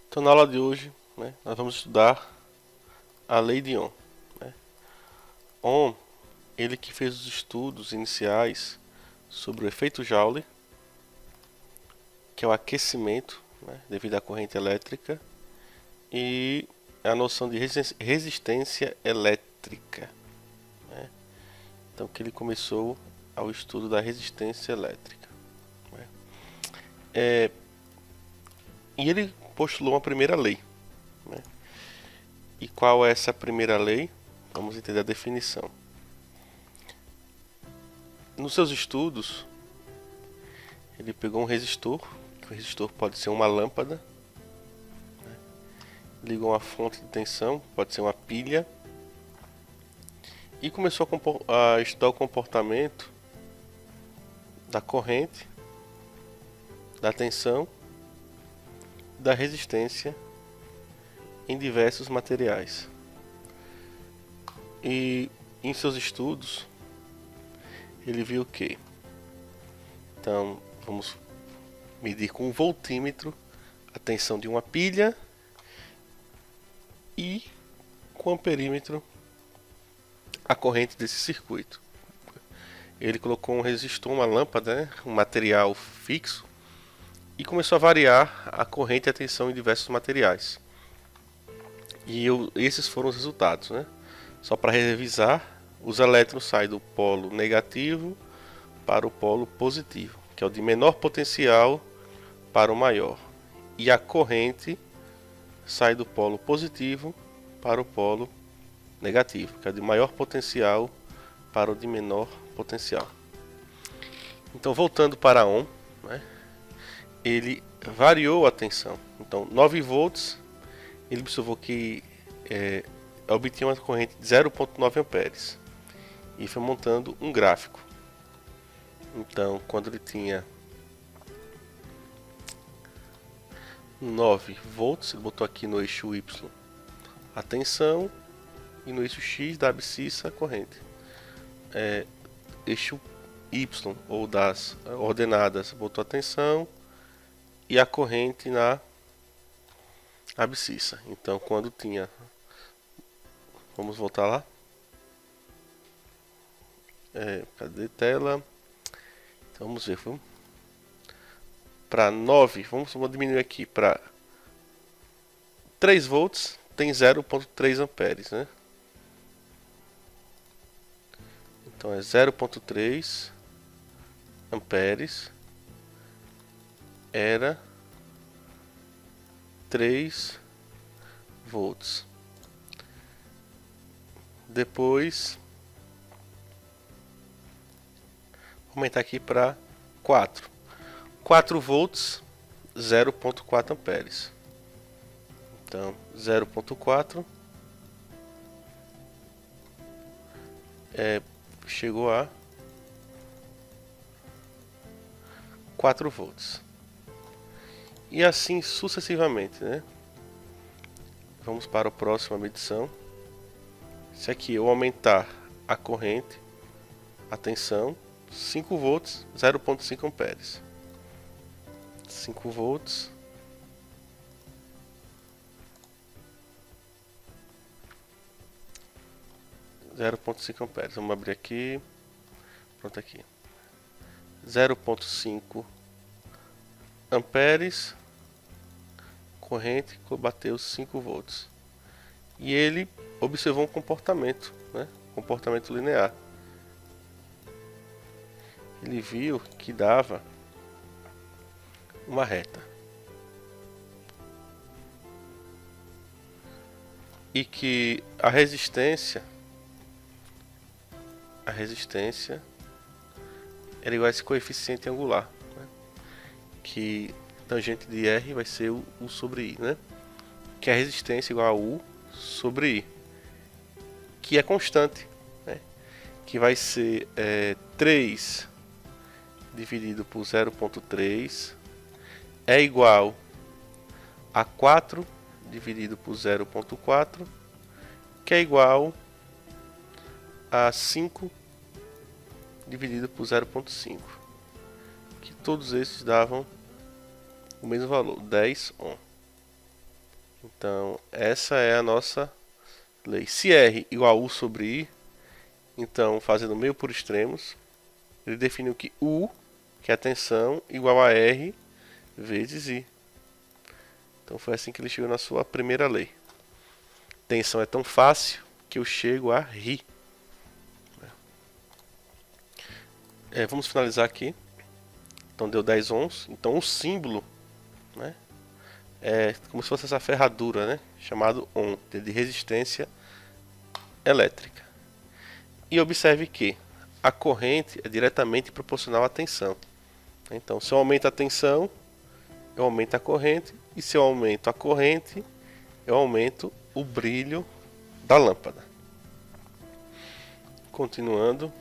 Então, na aula de hoje, né, nós vamos estudar a lei de Ohm. Né? Ohm, ele que fez os estudos iniciais sobre o efeito Joule, que é o aquecimento, né, devido à corrente elétrica, e a noção de resistência elétrica. Né? Então, que ele começou ao estudo da resistência elétrica. Né? E ele postulou uma primeira lei. Né? E qual é essa primeira lei? Vamos entender a definição. Nos seus estudos, ele pegou um resistor, que o resistor pode ser uma lâmpada, né? Ligou uma fonte de tensão, pode ser uma pilha, e começou a estudar o comportamento da corrente, da tensão, da resistência em diversos materiais. E em seus estudos, ele viu que, então, vamos medir com um voltímetro a tensão de uma pilha e com amperímetro a corrente desse circuito. Ele colocou um resistor, uma lâmpada, né, um material fixo, e começou a variar a corrente e a tensão em diversos materiais. E esses foram os resultados. Né? Só para revisar, os elétrons saem do polo negativo para o polo positivo, que é o de menor potencial para o maior. E a corrente sai do polo positivo para o polo negativo, que é o de maior potencial para o de menor potencial. Então, voltando para Ohm, né, ele variou a tensão. Então, 9 volts, ele observou que obtinha uma corrente de 0,9 amperes. E foi montando um gráfico. Então, quando ele tinha 9 volts, ele botou aqui no eixo Y a tensão e no eixo X da abscissa a corrente. Eixo Y, ou das ordenadas, botou a tensão e a corrente na abscissa. Então, quando tinha... Vamos voltar lá. Cadê tela? Então, vamos ver. Para 9, vamos diminuir aqui para 3 volts, tem 0,3 amperes, né? Então é 0,3 amperes era 3 volts. Depois vou aumentar aqui para 4 volts, 0,4 amperes. Então 0,4 chegou a 4 volts. E assim sucessivamente, né? Vamos para a próxima medição. Se aqui eu aumentar a corrente, a tensão, 5 volts, 0,5 amperes. 5 volts. amperes. Vamos abrir aqui. Pronto aqui. 0,5 amperes. Corrente bateu 5 volts. E ele observou um comportamento, né? Comportamento linear. Ele viu que dava uma reta. E que a resistência era igual a esse coeficiente angular, né? Que tangente de R vai ser o U sobre I, né? Que é a resistência igual a U sobre I, que é constante, né? Que vai ser 3 dividido por 0,3 é igual a 4 dividido por 0,4, que é igual a 5 dividido por 0,5, que todos esses davam o mesmo valor, 10 ohm. Então, essa é a nossa lei. Se R igual a U sobre I, então, fazendo meio por extremos, ele definiu que U, que é a tensão, igual a R vezes I. Então, foi assim que ele chegou na sua primeira lei. Tensão é tão fácil que eu chego a rir. Vamos finalizar aqui. Então, deu 10 ohms. Então, o símbolo, né, é como se fosse essa ferradura, né, chamado ohm, de resistência elétrica. E observe que a corrente é diretamente proporcional à tensão. Então, se eu aumento a tensão, eu aumento a corrente. E se eu aumento a corrente, eu aumento o brilho da lâmpada. Continuando.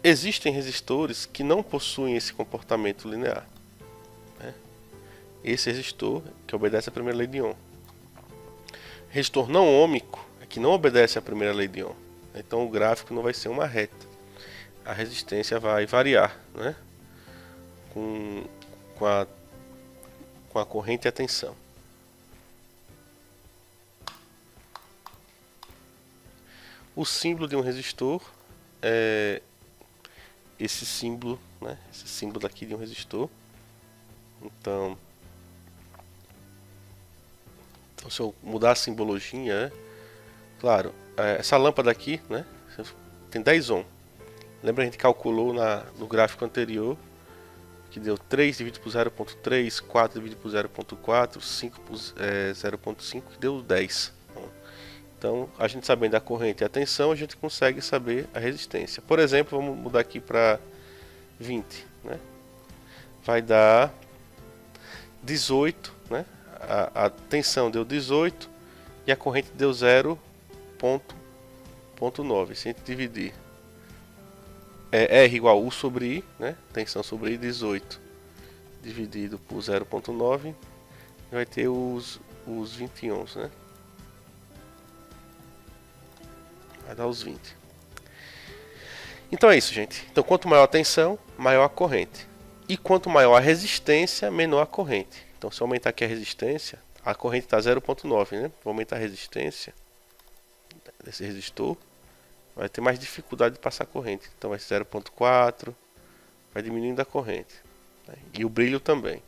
Existem resistores que não possuem esse comportamento linear. Esse resistor que obedece à primeira lei de Ohm. Resistor não ôhmico é que não obedece à primeira lei de Ohm. Então o gráfico não vai ser uma reta. A resistência vai variar, né, com a corrente e a tensão. O símbolo de um resistor é esse símbolo, né, esse símbolo daqui de um resistor. Então se eu mudar a simbologia, né, claro, essa lâmpada aqui, né, tem 10 ohm. Lembra, a gente calculou no gráfico anterior que deu 3 dividido por 0.3, 4 dividido por 0.4, 5 por 0.5, que deu 10. Então, a gente sabendo a corrente e a tensão, a gente consegue saber a resistência. Por exemplo, vamos mudar aqui para 20, né? Vai dar 18, né? A tensão deu 18 e a corrente deu 0.9. Se a gente dividir R igual a U sobre I, né? Tensão sobre I, 18 dividido por 0.9, vai ter os 20 ohms, né? Vai dar os 20. Então é isso, gente. Então, quanto maior a tensão, maior a corrente. E quanto maior a resistência, menor a corrente. Então, se eu aumentar aqui a resistência, a corrente está 0.9, né? Vou aumentar a resistência desse resistor, vai ter mais dificuldade de passar a corrente. Então, vai ser 0.4, vai diminuindo a corrente. Né? E o brilho também.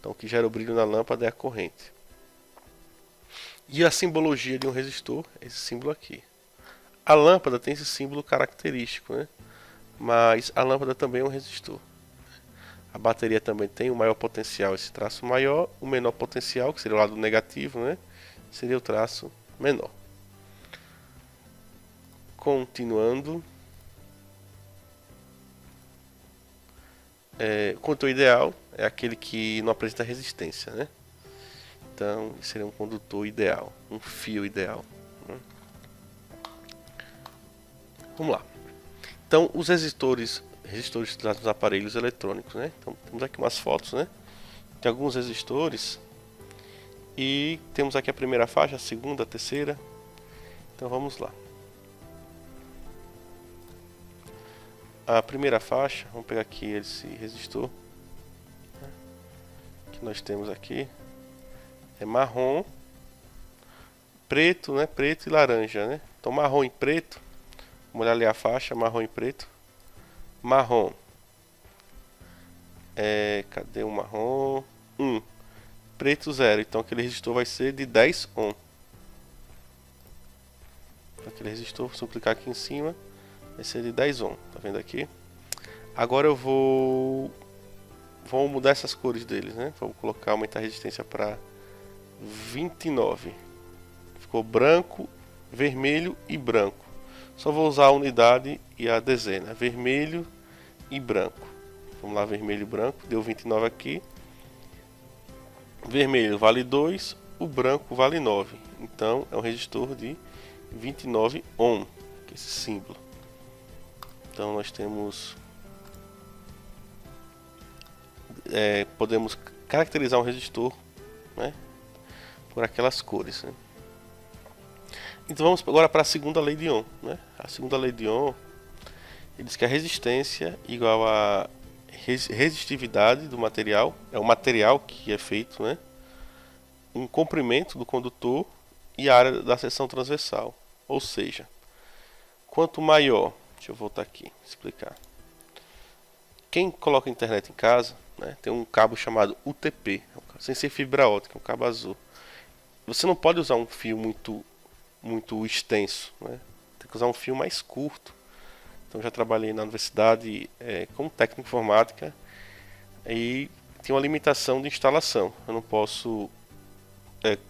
Então, o que gera o brilho na lâmpada é a corrente. E a simbologia de um resistor é esse símbolo aqui. A lâmpada tem esse símbolo característico, né? Mas a lâmpada também é um resistor. A bateria também tem o maior potencial, esse traço maior, o menor potencial, que seria o lado negativo, né? Seria o traço menor. Continuando. O condutor ideal é aquele que não apresenta resistência, né? Então, seria um condutor ideal, um fio ideal. Né? Vamos lá. Então, os resistores utilizados nos aparelhos eletrônicos, né? Então, temos aqui umas fotos, né? Tem alguns resistores e temos aqui a primeira faixa, a segunda, a terceira. Então, vamos lá. A primeira faixa, vamos pegar aqui esse resistor, né, que nós temos aqui, é marrom, preto, né? Preto e laranja, né? Então, marrom e preto, vamos olhar ali a faixa, marrom e preto. Marrom, cadê o marrom? 1, preto 0, então aquele resistor vai ser de 10 ohm. Aquele resistor, se eu clicar aqui em cima, vai ser de 10 ohm, tá vendo aqui? Agora eu vou mudar essas cores deles, né? Vou colocar, aumentar a resistência para 29. Ficou branco, vermelho e branco. Só vou usar a unidade e a dezena, vermelho e branco. Vamos lá, vermelho e branco, deu 29 aqui. Vermelho vale 2, o branco vale 9. Então é um resistor de 29 ohm, que é esse símbolo. Então nós temos, podemos caracterizar um resistor, né, por aquelas cores, né? Então vamos agora para a segunda lei de Ohm, né? A segunda lei de Ohm diz que a resistência igual a resistividade do material, é o material que é feito, né? Um comprimento do condutor e a área da seção transversal. Ou seja, quanto maior, deixa eu voltar aqui, explicar. Quem coloca internet em casa, né, tem um cabo chamado UTP, sem ser fibra ótica, um cabo azul. Você não pode usar um fio muito extenso, né? Tem que usar um fio mais curto. Então já trabalhei na universidade como técnico de informática e tem uma limitação de instalação. Eu não posso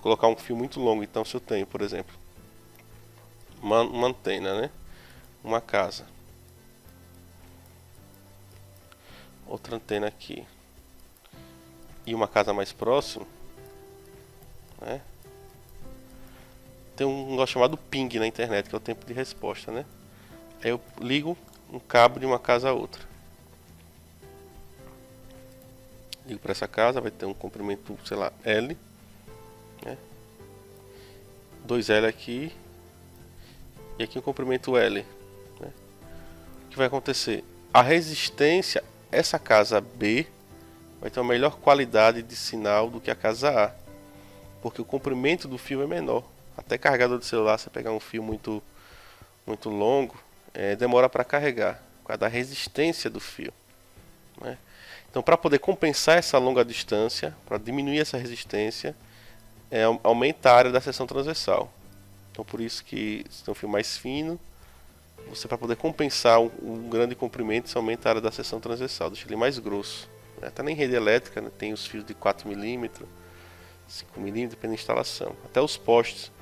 colocar um fio muito longo. Então se eu tenho, por exemplo, uma antena, né? Uma casa, outra antena aqui e uma casa mais próxima, né? Tem um negócio chamado ping na internet, que é o tempo de resposta, né? Aí eu ligo um cabo de uma casa a outra. Ligo para essa casa, vai ter um comprimento, sei lá, L, né? 2L aqui e aqui um comprimento L, né? O que vai acontecer? A resistência, essa casa B vai ter uma melhor qualidade de sinal do que a casa A, porque o comprimento do fio é menor. Até carregador de celular, você pegar um fio muito longo, demora para carregar, por causa da resistência do fio, né? Então, para poder compensar essa longa distância, para diminuir essa resistência, aumenta a área da seção transversal. Então, por isso que se tem um fio mais fino, você, para poder compensar um grande comprimento, você aumenta a área da seção transversal, deixa ele mais grosso, né? Até nem rede elétrica, né, tem os fios de 4 mm, 5 mm, depende da instalação. Até os postes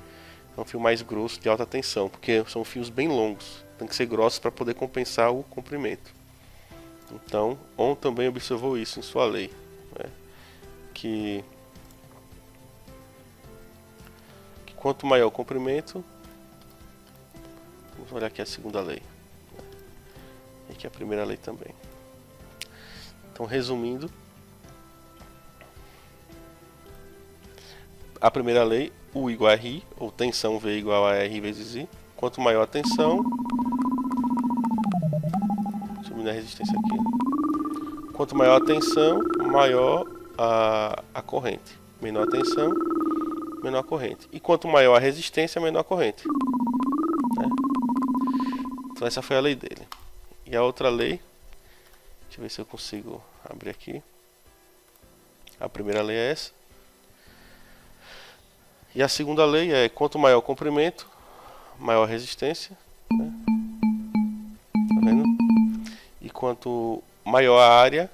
é um fio mais grosso de alta tensão, porque são fios bem longos, tem que ser grossos para poder compensar o comprimento. Então, Ohm também observou isso em sua lei, né? que quanto maior o comprimento, vamos olhar aqui a segunda lei, né? E aqui a primeira lei também. Então, resumindo, a primeira lei, U igual a R, ou tensão V igual a R vezes I. Quanto maior a tensão, deixa eu diminuir a resistência aqui. Quanto maior a tensão, maior a corrente. Menor a tensão, menor a corrente. E quanto maior a resistência, menor a corrente, né? Então essa foi a lei dele. E a outra lei, deixa eu ver se eu consigo abrir aqui. A primeira lei é essa. E a segunda lei é quanto maior o comprimento, maior a resistência, né? Tá vendo? E quanto maior a área,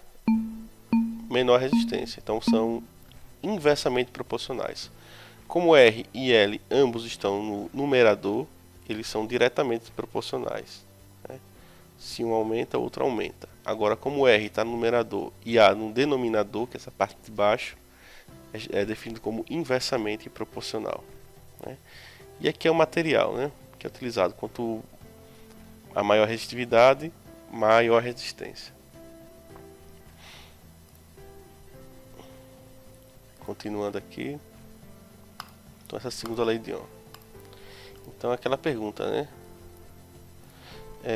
menor a resistência. Então são inversamente proporcionais. Como R e L ambos estão no numerador, eles são diretamente proporcionais, né? Se um aumenta, o outro aumenta. Agora, como R está no numerador e A no denominador, que é essa parte de baixo, é definido como inversamente proporcional, né? E aqui é o material, né, que é utilizado. Quanto a maior resistividade, maior a resistência. Continuando aqui. Então essa é a segunda lei de Ohm. Então aquela pergunta, né?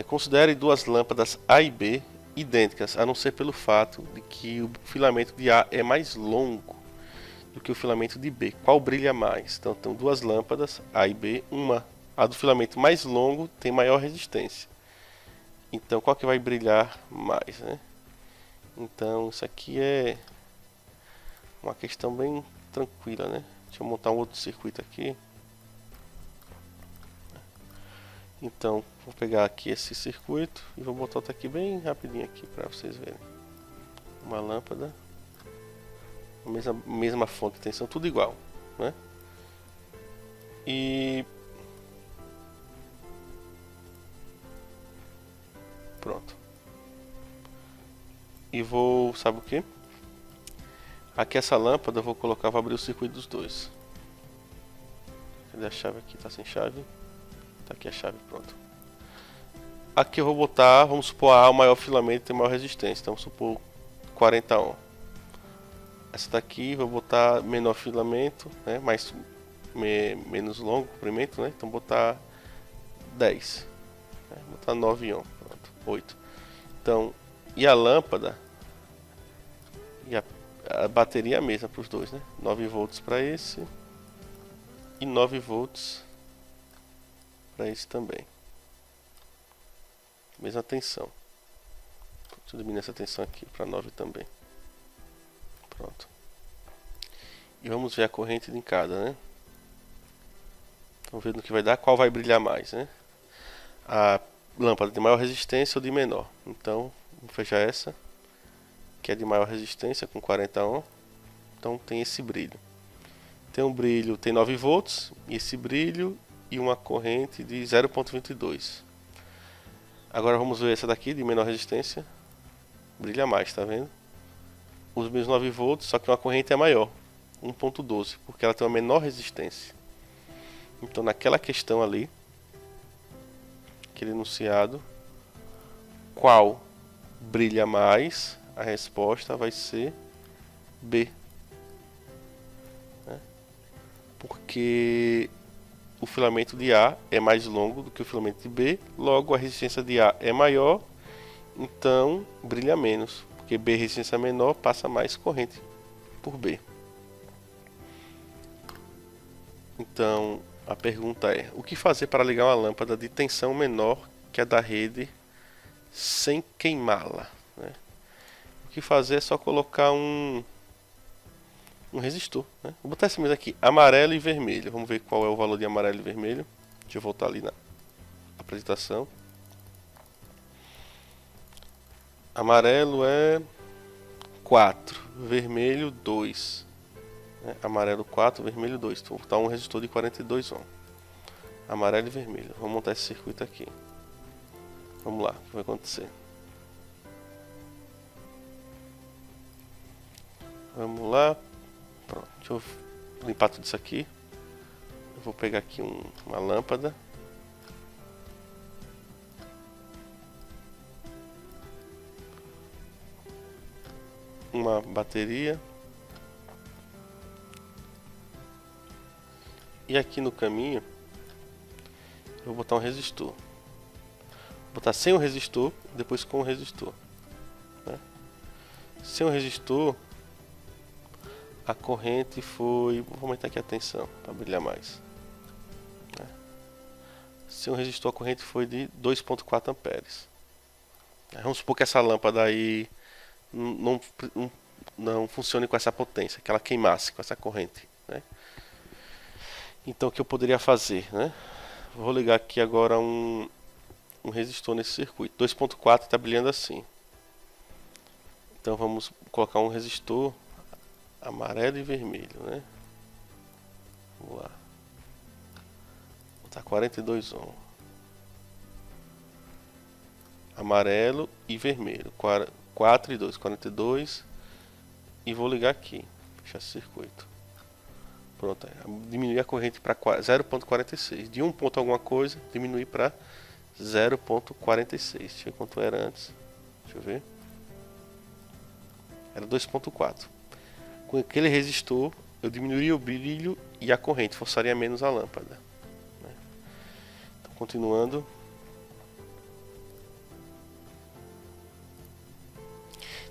Considere duas lâmpadas A e B idênticas, a não ser pelo fato de que o filamento de A é mais longo do que o filamento de B. Qual brilha mais? Então tem duas lâmpadas A e B, a do filamento mais longo tem maior resistência. Então qual que vai brilhar mais, né? Então isso aqui é uma questão bem tranquila, né? Deixa eu montar um outro circuito aqui. Então vou pegar aqui esse circuito e vou botar outro aqui bem rapidinho aqui para vocês verem. Uma lâmpada, mesma fonte de tensão, tudo igual, né? E pronto. E vou, sabe o que? Aqui essa lâmpada eu vou colocar, vou abrir o circuito dos dois. Cadê a chave aqui? Tá sem chave? Tá aqui a chave, pronto. Aqui eu vou botar, vamos supor A, o maior filamento tem maior resistência, então vamos supor 40 ohm. Essa daqui vou botar menor filamento, né, menos longo comprimento, né, então botar 10, né, botar 9 ohm, pronto, 8. Então, e a lâmpada E a bateria é a mesma para os dois, né? 9 volts para esse e 9 volts para esse também. Mesma tensão. Deixa eu diminuir essa tensão aqui para 9 também. Pronto. E vamos ver a corrente de cada, né? Vamos ver no que vai dar, qual vai brilhar mais, né? A lâmpada de maior resistência ou de menor. Então, vamos fechar essa, que é de maior resistência, com 40 ohm. Então tem esse brilho. Tem um brilho, tem 9 volts, e esse brilho e uma corrente de 0,22. Agora vamos ver essa daqui, de menor resistência. Brilha mais, tá vendo? Os mesmos 9 volts, só que uma corrente é maior, 1,12, porque ela tem uma menor resistência. Então naquela questão ali, aquele enunciado, qual brilha mais, a resposta vai ser B. Porque o filamento de A é mais longo do que o filamento de B, logo a resistência de A é maior, então brilha menos, porque B resistência menor passa mais corrente por B. Então a pergunta é: o que fazer para ligar uma lâmpada de tensão menor que a da rede sem queimá-la, né? O que fazer é só colocar um resistor, né? Vou botar esse mesmo aqui, amarelo e vermelho. Vamos ver qual é o valor de amarelo e vermelho. Deixa eu voltar ali na apresentação. Amarelo é 4, vermelho 2, né? Amarelo 4, vermelho 2. Então vou botar um resistor de 42 ohm. Amarelo e vermelho. Vamos montar esse circuito aqui. Vamos lá, o que vai acontecer? Vamos lá. Pronto, deixa eu limpar tudo isso aqui. Eu vou pegar aqui uma lâmpada. Uma bateria. E aqui no caminho eu vou botar um resistor. Vou botar sem o resistor, depois com o resistor, né? Sem o resistor, a corrente foi... Vou aumentar aqui a tensão para brilhar mais, né? Sem o resistor, a corrente foi de 2,4 amperes. Vamos supor que essa lâmpada aí não funcione com essa potência, que ela queimasse com essa corrente, né? Então o que eu poderia fazer, né? Vou ligar aqui agora um resistor nesse circuito. 2,4 está brilhando assim. Então vamos colocar um resistor amarelo e vermelho, né? Vamos lá. Vou botar 42 ohm. Amarelo e vermelho. 4 e 2, 42. E vou ligar aqui. Fechar esse circuito. Pronto. Diminuir a corrente para 0,46. De 1 ponto alguma coisa, diminuir para 0,46. Deixa eu ver quanto era antes. Deixa eu ver. Era 2,4. Com aquele resistor, eu diminuiria o brilho e a corrente, forçaria menos a lâmpada, né? Então, continuando.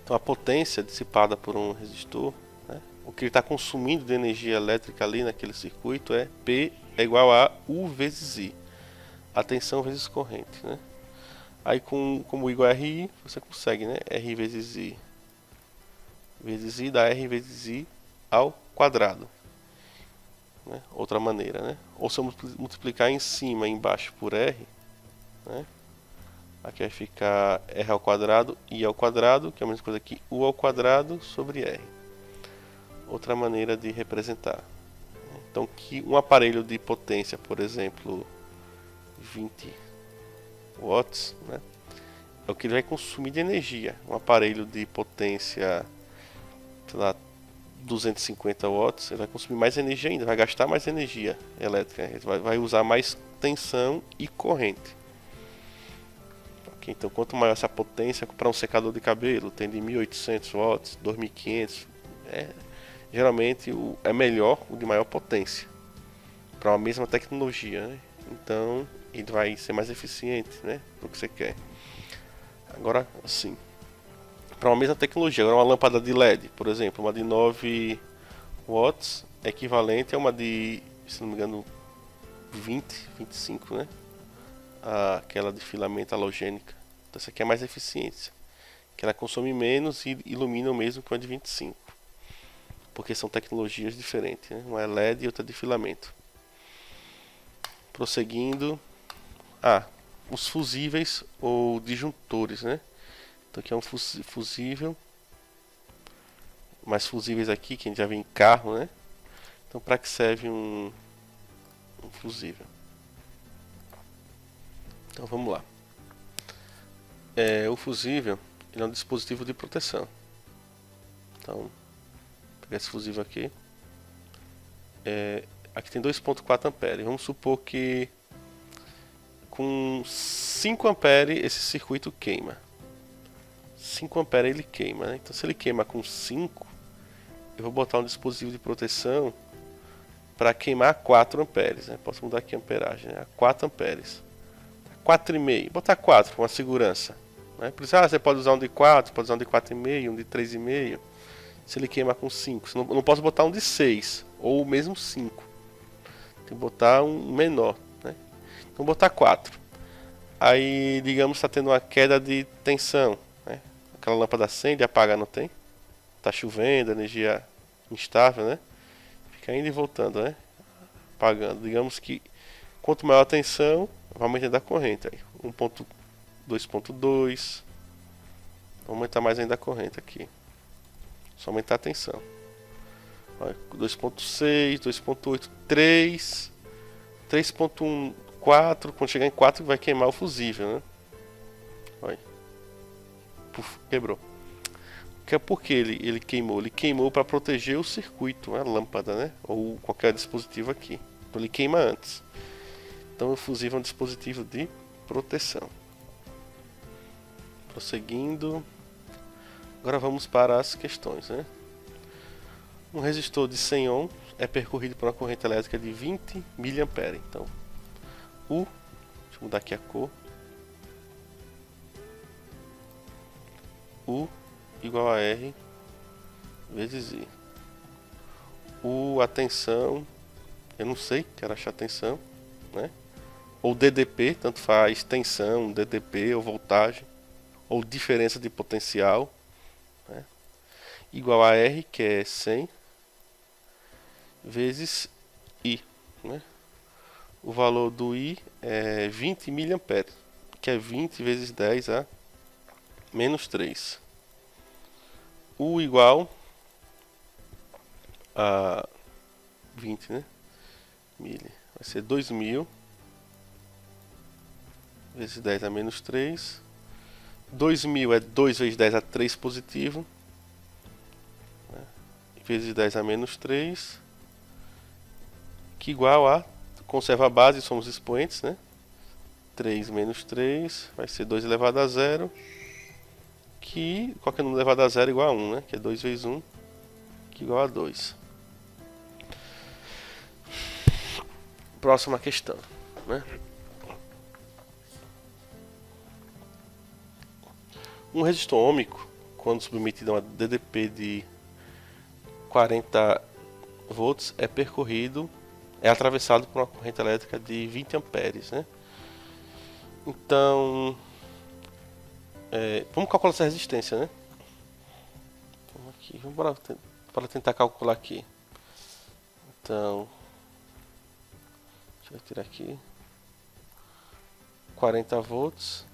Então, a potência dissipada por um resistor, né? O que ele está consumindo de energia elétrica ali naquele circuito é P é igual a U vezes I. A tensão vezes corrente, né? Aí, como I igual a RI, você consegue, né? R vezes I vezes I dá R vezes I ao quadrado, né? Outra maneira, né? Ou se eu multiplicar em cima e embaixo por R, né? Aqui vai ficar R ao quadrado, I ao quadrado, que é a mesma coisa que U ao quadrado sobre R. Outra maneira de representar. Então, que um aparelho de potência, por exemplo, 20 watts, né? É o que ele vai consumir de energia. Um aparelho de potência, sei lá, 250 watts, ele vai consumir mais energia ainda, vai gastar mais energia elétrica, ele vai usar mais tensão e corrente. Okay, então, quanto maior essa potência, para um secador de cabelo, tem de 1800 watts, 2500, geralmente é melhor o de maior potência, para uma mesma tecnologia, né? Então, ele vai ser mais eficiente, né, para o que você quer. Agora, assim, para uma mesma tecnologia. Agora, uma lâmpada de LED, por exemplo, uma de 9 watts é equivalente a uma de, se não me engano, 20, 25, né? Aquela de filamento halogênica. Então, essa aqui é mais eficiência, que ela consome menos e ilumina o mesmo que uma de 25, porque são tecnologias diferentes, né? Uma é LED e outra de filamento. Prosseguindo, os fusíveis ou disjuntores, né? Então aqui é um fusível, mais fusíveis aqui que a gente já vê em carro, né? Então para que serve um fusível? Então vamos lá. O fusível, ele é um dispositivo de proteção. Então, vou pegar esse fusível aqui. Aqui tem 2.4 amperes. Vamos supor que com 5 amperes esse circuito queima. 5 amperes ele queima, né? Então se ele queima com 5, eu vou botar um dispositivo de proteção para queimar 4 amperes, né? Posso mudar aqui a amperagem, né? 4 amperes. 4,5, botar 4 com uma segurança, né? Por isso, você pode usar um de 4, pode usar um de 4,5, um de 3,5. Se ele queimar com 5, eu não posso botar um de 6 ou mesmo 5. Tem que botar um menor, né? Então botar 4. Aí, digamos, está tendo uma queda de tensão, né? Aquela lâmpada acende e apaga, não tem? Tá chovendo, energia instável, né? Fica indo e voltando, né? Apagando. Digamos que quanto maior a tensão, vai aumentando a corrente aí. 2.2. Vou aumentar mais ainda a corrente aqui. Só aumentar a tensão. 2.6, 2.8, 3, 3.1, 4. Quando chegar em 4 vai queimar o fusível, né? Olha. Puf, quebrou. Por que ele queimou? Ele queimou para proteger o circuito, a lâmpada, né? Ou qualquer dispositivo aqui. Então ele queima antes. Então o fusível é um dispositivo de proteção. Prosseguindo. Agora vamos para as questões, né? Um resistor de 100 ohms é percorrido por uma corrente elétrica de 20 mA. Então, deixa eu mudar aqui a cor. U igual a R vezes I. A tensão, eu não sei, quero achar tensão, né? Ou DDP, tanto faz, tensão, DDP ou voltagem, ou diferença de potencial, né? Igual a R, que é 100, vezes I, né? O valor do I é 20 mA, que é 20 vezes 10 a menos 3. U igual a 20, né? Mili. Vai ser 2000 vezes 10 a menos 3. 2000 é 2 vezes 10 a 3 positivo, né? Vezes 10 a menos 3, que igual a, conserva a base, somos expoentes, né? 3 menos 3 vai ser 2 elevado a 0, que qualquer número elevado a 0 é igual a 1, né? Que é 2 vezes 1, que é igual a 2. Próxima questão, né? Um resistor ohmico, quando submetido a uma DDP de 40 volts, é atravessado por uma corrente elétrica de 20 amperes, né? Então, vamos calcular essa resistência, né? Vamos aqui, para tentar calcular aqui. Então, deixa eu tirar aqui. 40 volts.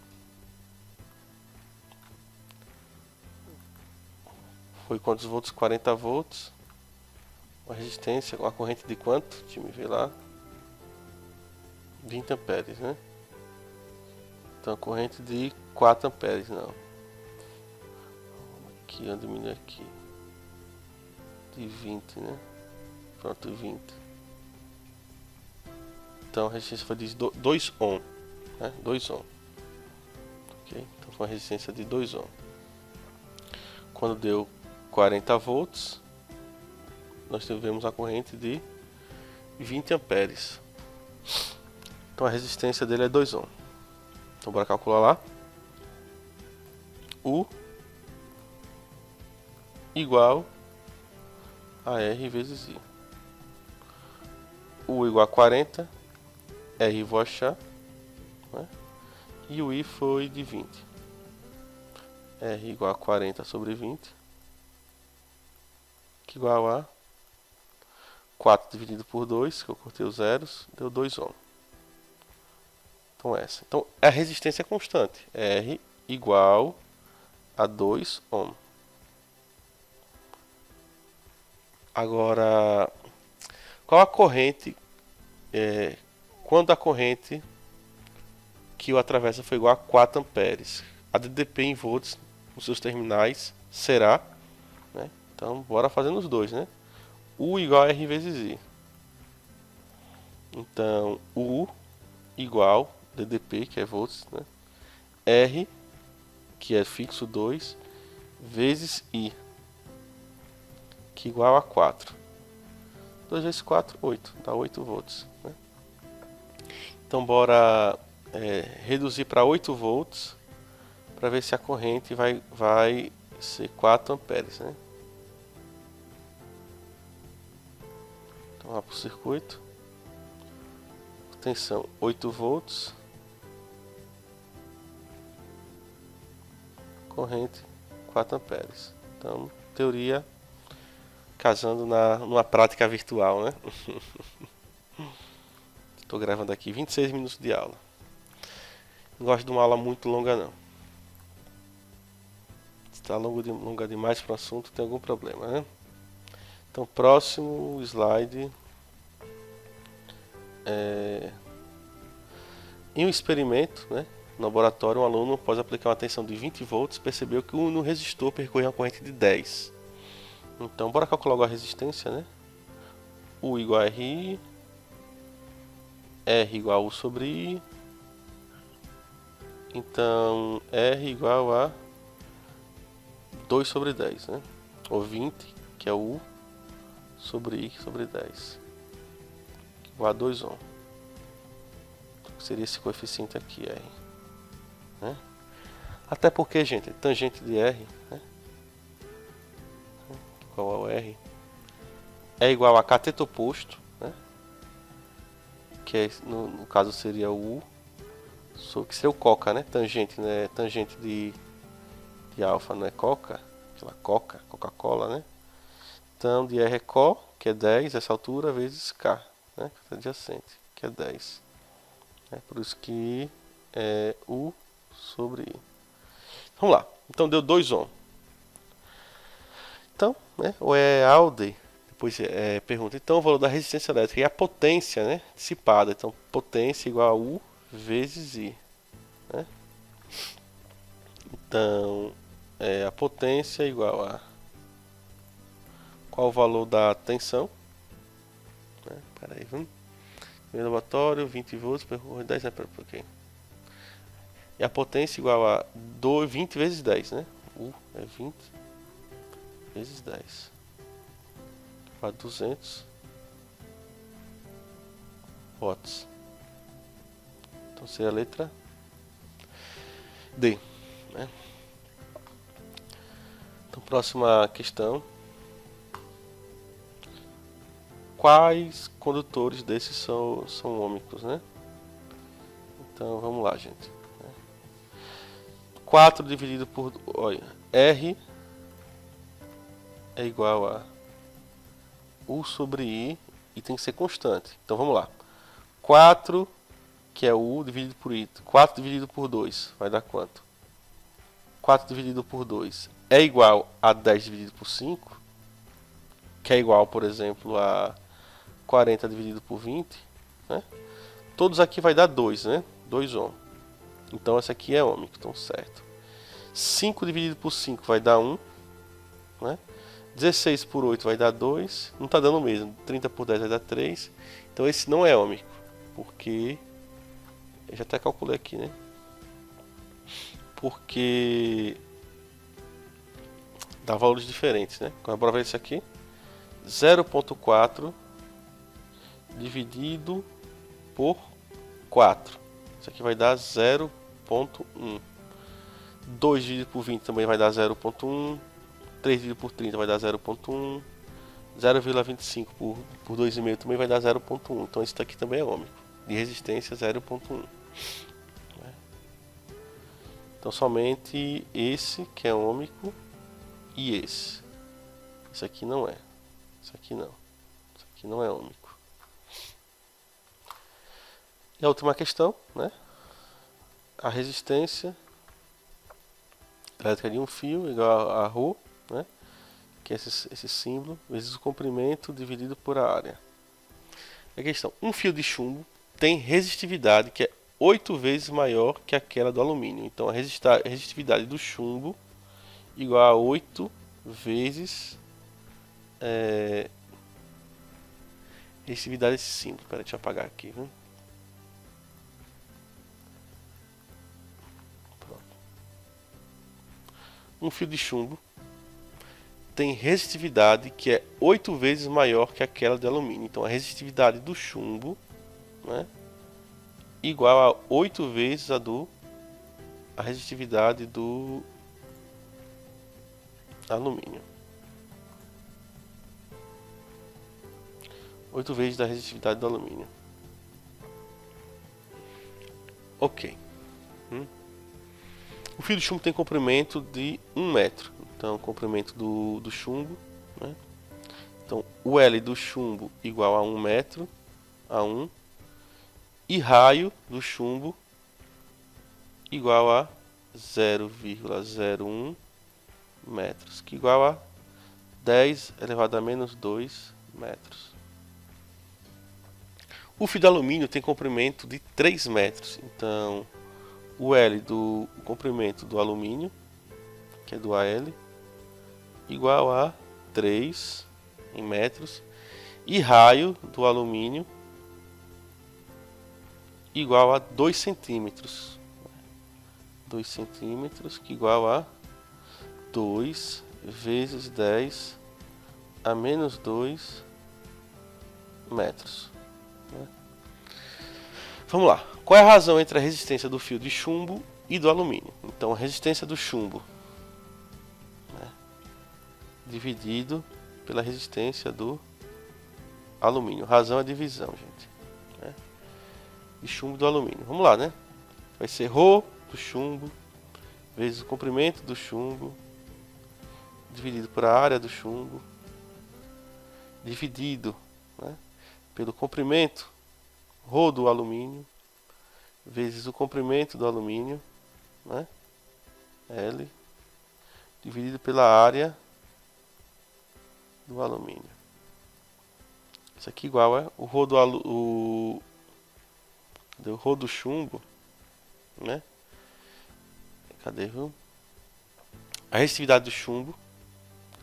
Foi quantos volts? 40 volts. Uma resistência, uma corrente de quanto? Deixa eu me ver lá. 20 amperes, né? Então, corrente de 4 amperes, não. Aqui, eu diminuo aqui. De 20, né? Pronto, 20. Então, a resistência foi de 2 ohm, né? 2 ohm. Ok? Então, foi uma resistência de 2 ohm. Quando deu 40 volts, nós tivemos a corrente de 20 amperes. Então a resistência dele é 2 ohm. Então bora calcular lá. U igual a R vezes I. U igual a 40, R vou achar, né? E o I foi de 20. R igual a 40 sobre 20, que igual a 4 dividido por 2, que eu cortei os zeros, deu 2 ohm. Então essa. Então a resistência é constante, R igual a 2 ohm. Agora, qual a corrente, quando a corrente que o atravessa foi igual a 4 amperes? A DDP em volts nos seus terminais será, né? Então bora fazendo os dois, né? U igual a R vezes I. Então U igual DDP, que é volts, né? R, que é fixo 2, vezes I, que igual a 4. 2 vezes 4, 8. Dá 8 volts, né? Então bora reduzir para 8 volts para ver se a corrente vai ser 4 amperes, né? Então lá para o circuito. Tensão 8 volts. Corrente 4 amperes. Então, teoria casando numa prática virtual, né? Estou gravando aqui 26 minutos de aula. Não gosto de uma aula muito longa, não. Se está longa demais para o assunto, tem algum problema, né? Então, próximo slide. Em um experimento, né, no laboratório, um aluno, após aplicar uma tensão de 20 volts, percebeu que no resistor percorria uma corrente de 10. Então, bora calcular logo a resistência, né? U igual a RI, R igual a U sobre I. Então, R igual a 2 sobre 10, né? Ou 20, que é U, sobre I sobre 10. Igual a 2 ohm. Seria esse coeficiente aqui, R. Né? Até porque, gente, tangente de R, né, igual ao R, é igual a cateto oposto, né, que é, no caso seria o U, que seria o coca, né? Tangente, né? Tangente de alfa não é coca, aquela Coca-Cola, né? Então, de R é CO, que é 10, essa altura, vezes K, né? Que é adjacente, que é 10. Por isso que é U sobre I. Vamos lá. Então deu 2 ohm. Então, né, ou é Alde, depois pergunta. Então o valor da resistência elétrica e a potência, né, dissipada. Então potência igual a U vezes I. Né? Então a potência igual a qual o valor da tensão? Né? Peraí, vamos. Primeiro laboratório, 20 volts, percorre 10 amperes por quê? E a potência igual a 20 vezes 10, né? U é 20 vezes 10. Igual a 200 watts. Então seria a letra D. Né? Então, próxima questão. Quais condutores desses são ômicos, né? Então vamos lá, gente. 4 dividido por... Olha, R é igual a U sobre I e tem que ser constante. Então vamos lá. 4, que é U, dividido por I. 4 dividido por 2 vai dar quanto? 4 dividido por 2 é igual a 10 dividido por 5, que é igual, por exemplo, a 40 dividido por 20. Né? Todos aqui vai dar 2, né? 2 ohm. Então essa aqui é ômico, então certo. 5 dividido por 5 vai dar 1. Né? 16 por 8 vai dar 2. Não está dando o mesmo. 30 por 10 vai dar 3. Então esse não é ômico. Porque... eu já até calculei aqui, né? Porque... dá valores diferentes, né? Então bora ver isso aqui. 0.4 dividido por 4. Isso aqui vai dar 0.1. 2 dividido por 20 também vai dar 0.1. 3 dividido por 30 vai dar 0,1. 0,25 por 2,5 também vai dar 0,1. Então esse daqui também é ômico. De resistência 0,1. Então somente esse que é ômico e esse. Isso aqui não é. Isso aqui não. Isso aqui não é ômico. E a última questão, né? A resistência elétrica de um fio igual a ρ, né? Que é esse símbolo, vezes o comprimento dividido por a área. A questão, um fio de chumbo tem resistividade que é 8 vezes maior que aquela do alumínio. Então a resistividade do chumbo igual a 8 vezes resistividade desse símbolo. Espera, deixa eu apagar aqui, viu? Pronto. Um fio de chumbo tem resistividade que é 8 vezes maior que aquela de alumínio. Então a resistividade do chumbo, né, igual a 8 vezes a resistividade do alumínio. 8 vezes da resistividade do alumínio. Ok. O fio de chumbo tem comprimento de 1 metro. Então, comprimento do chumbo, né? Então, o L do chumbo igual a 1 metro, a 1. E raio do chumbo igual a 0,01 metros, que igual a 10 elevado a menos 2 metros. O fio de alumínio tem comprimento de 3 metros. Então, o L do comprimento do alumínio, que é do AL, igual a 3 em metros, e raio do alumínio igual a 2 centímetros. 2 centímetros, que igual a 2 vezes 10 a menos 2 metros. Vamos lá. Qual é a razão entre a resistência do fio de chumbo e do alumínio? Então, a resistência do chumbo, né, dividido pela resistência do alumínio. Razão é divisão, gente. Né? De chumbo e do alumínio. Vamos lá, né? Vai ser ρ do chumbo vezes o comprimento do chumbo dividido por a área do chumbo dividido, né, pelo comprimento ρ do alumínio vezes o comprimento do alumínio, né, L, dividido pela área do alumínio. Isso aqui igual é o ρ do chumbo, né? Cadê, viu? A resistividade do chumbo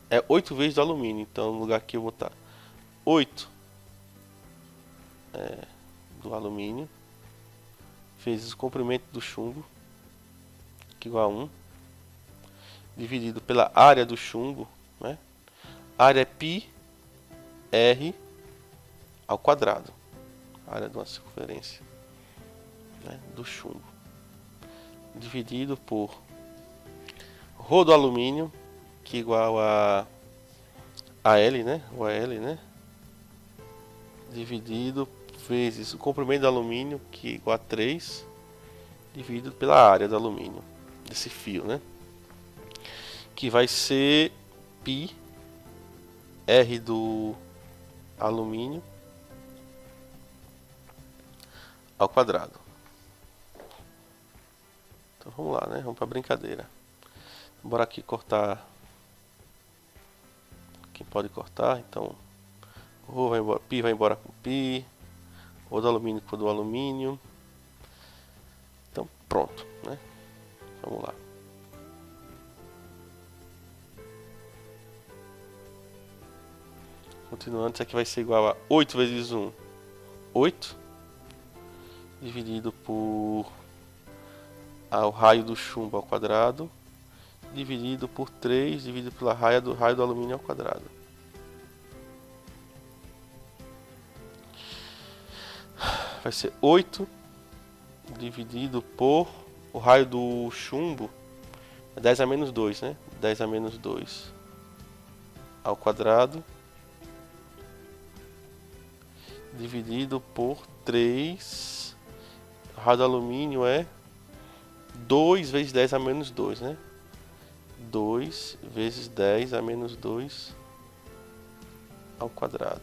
é 8 vezes do alumínio. Então, no lugar aqui eu vou botar 8 do alumínio vezes o comprimento do chumbo, que é igual a 1, dividido pela área do chumbo, né? A área é πr ao quadrado, a área de uma circunferência, né, do chumbo, dividido por ρ do alumínio, que é igual a L, né? O AL, né? Dividido vezes o comprimento do alumínio, que é igual a 3, dividido pela área do alumínio, desse fio, né? Que vai ser πr do alumínio ao quadrado. Então vamos lá, né? Vamos para a brincadeira. Bora aqui cortar. Quem pode cortar? Então, ρ vai embora, π vai embora com π, ρ do alumínio com o do alumínio. Então, pronto, né? Vamos lá. Continuando, isso aqui vai ser igual a 8 vezes 1, 8, dividido por o raio do chumbo ao quadrado, dividido por 3, dividido pela raio do alumínio ao quadrado. Vai ser 8 dividido por o raio do chumbo, é 10 a menos 2, né? 10 a menos 2, ao quadrado dividido por 3. A raio do alumínio é 2 vezes 10 a menos 2, né? 2 vezes 10 a menos 2 ao quadrado.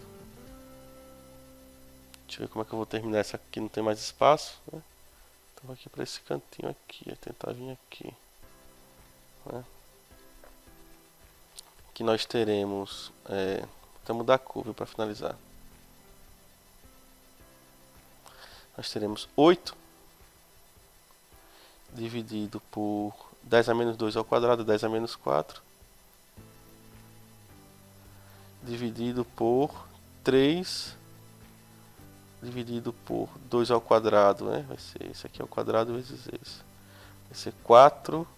Deixa eu ver como é que eu vou terminar essa aqui, não tem mais espaço, né? Então aqui para esse cantinho aqui, vou tentar vir aqui, né? Aqui nós teremos, vou mudar a cor para finalizar. Nós teremos 8 dividido por 10 a menos 2 ao quadrado, 10 a menos 4, dividido por 3 dividido por 2 ao quadrado, né? Vai ser esse aqui ao quadrado vezes esse. Vai ser 4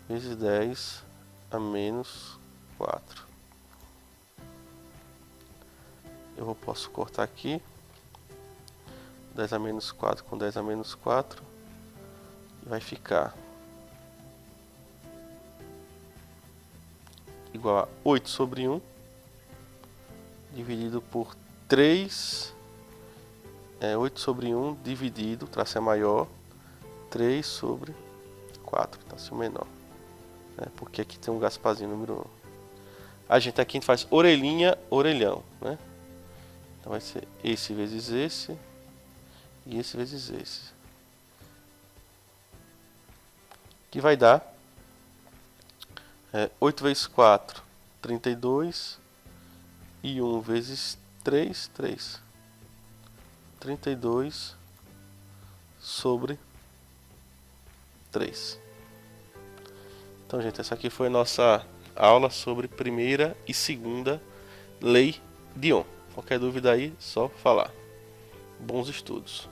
vezes 10 a menos 4. Eu posso cortar aqui 10 a menos 4 com 10 a menos 4 e vai ficar igual a 8 sobre 1 dividido por 3, 8 sobre 1 dividido, o traço é maior, 3 sobre 4, traço menor, né? Porque aqui tem um Gasparzinho número 1. A gente aqui faz orelhinha, orelhão, né? Então vai ser esse vezes esse e esse vezes esse, que vai dar 8 vezes 4, 32, e 1 vezes 3, 3. 32 sobre 3. Então, gente, essa aqui foi a nossa aula sobre primeira e segunda lei de Ohm. Qualquer dúvida aí, só falar. Bons estudos.